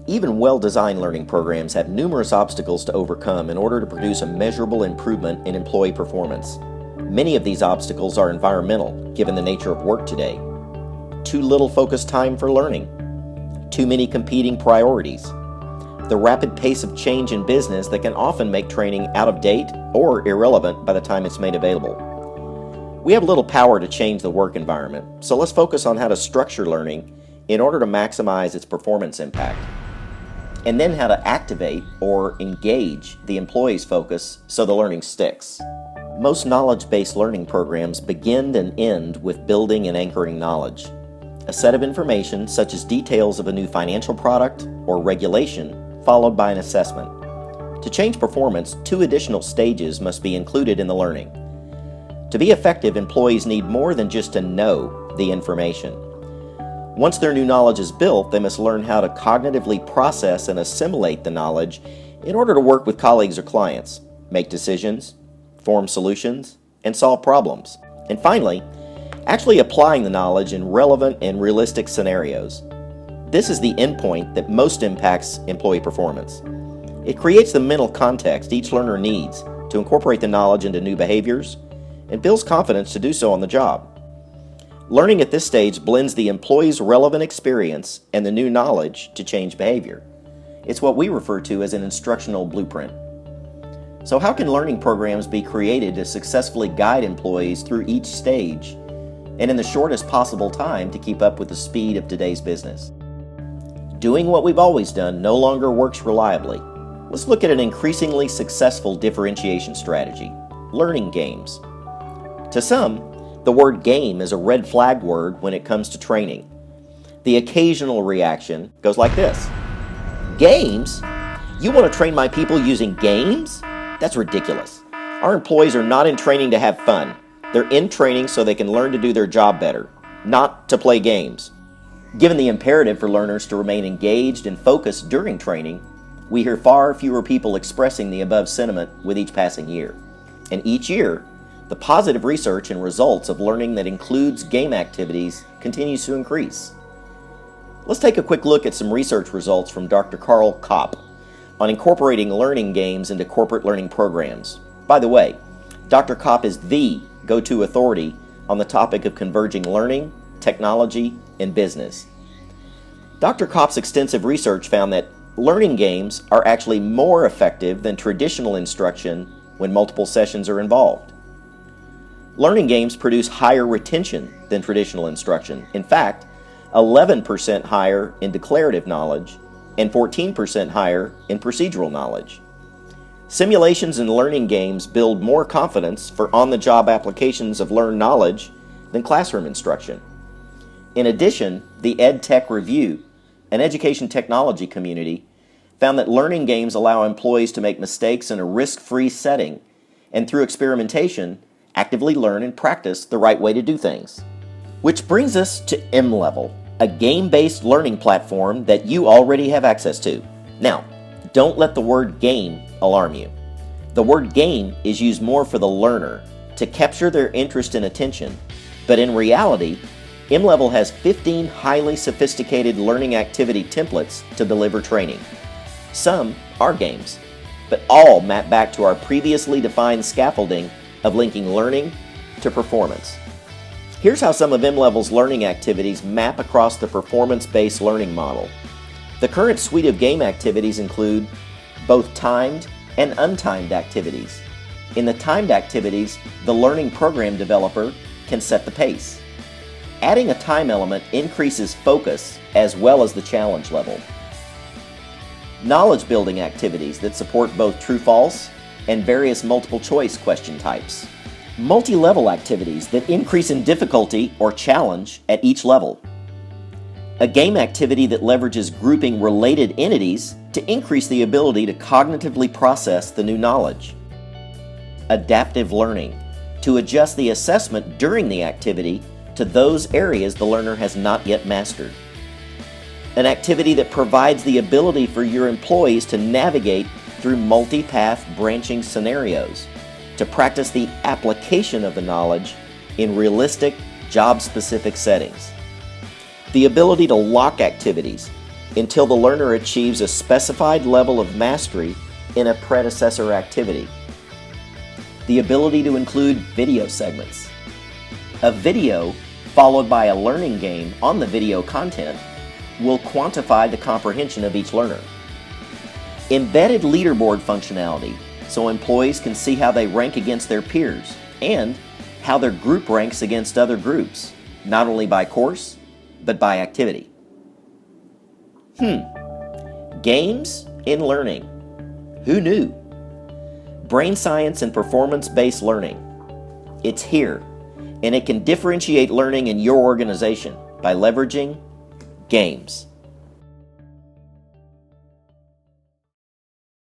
Even well-designed learning programs have numerous obstacles to overcome in order to produce a measurable improvement in employee performance. Many of these obstacles are environmental, given the nature of work today. Too little focused time for learning. Too many competing priorities. The rapid pace of change in business that can often make training out of date or irrelevant by the time it's made available. We have little power to change the work environment, so let's focus on how to structure learning in order to maximize its performance impact, and then how to activate or engage the employee's focus so the learning sticks. Most knowledge-based learning programs begin and end with building and anchoring knowledge. A set of information such as details of a new financial product or regulation, followed by an assessment. To change performance, 2 additional stages must be included in the learning. To be effective, employees need more than just to know the information. Once their new knowledge is built, they must learn how to cognitively process and assimilate the knowledge in order to work with colleagues or clients, make decisions, form solutions, and solve problems. And finally, actually applying the knowledge in relevant and realistic scenarios. This is the endpoint that most impacts employee performance. It creates the mental context each learner needs to incorporate the knowledge into new behaviors and builds confidence to do so on the job. Learning at this stage blends the employee's relevant experience and the new knowledge to change behavior. It's what we refer to as an instructional blueprint. So how can learning programs be created to successfully guide employees through each stage and in the shortest possible time to keep up with the speed of today's business? Doing what we've always done no longer works reliably. Let's look at an increasingly successful differentiation strategy: learning games. To some, the word game is a red flag word when it comes to training. The occasional reaction goes like this: games? You want to train my people using games? That's ridiculous. Our employees are not in training to have fun. They're in training so they can learn to do their job better, not to play games. Given the imperative for learners to remain engaged and focused during training, we hear far fewer people expressing the above sentiment with each passing year. And each year, the positive research and results of learning that includes game activities continues to increase. Let's take a quick look at some research results from Dr. Carl Kopp on incorporating learning games into corporate learning programs. By the way, Dr. Kopp is the go-to authority on the topic of converging learning, technology, and business. Dr. Kopp's extensive research found that learning games are actually more effective than traditional instruction when multiple sessions are involved. Learning games produce higher retention than traditional instruction. In fact, 11% higher in declarative knowledge and 14% higher in procedural knowledge. Simulations and learning games build more confidence for on-the-job applications of learned knowledge than classroom instruction. In addition, the EdTech Review, an education technology community, found that learning games allow employees to make mistakes in a risk-free setting and through experimentation, actively learn and practice the right way to do things. Which brings us to mLevel, a game-based learning platform that you already have access to. Now, don't let the word game alarm you. The word game is used more for the learner to capture their interest and attention, but in reality, mLevel has 15 highly sophisticated learning activity templates to deliver training. Some are games, but all map back to our previously defined scaffolding of linking learning to performance. Here's how some of mLevel's learning activities map across the performance-based learning model. The current suite of game activities include both timed and untimed activities. In the timed activities, the learning program developer can set the pace. Adding a time element increases focus as well as the challenge level. Knowledge building activities that support both true-false and various multiple-choice question types. Multi-level activities that increase in difficulty or challenge at each level. A game activity that leverages grouping related entities to increase the ability to cognitively process the new knowledge. Adaptive learning, to adjust the assessment during the activity to those areas the learner has not yet mastered. An activity that provides the ability for your employees to navigate through multi-path branching scenarios, to practice the application of the knowledge in realistic, job-specific settings. The ability to lock activities until the learner achieves a specified level of mastery in a predecessor activity. The ability to include video segments. A video followed by a learning game on the video content will quantify the comprehension of each learner. Embedded leaderboard functionality, so employees can see how they rank against their peers and how their group ranks against other groups, not only by course, but by activity. Games in learning. Who knew? Brain science and performance-based learning. It's here, and it can differentiate learning in your organization by leveraging games.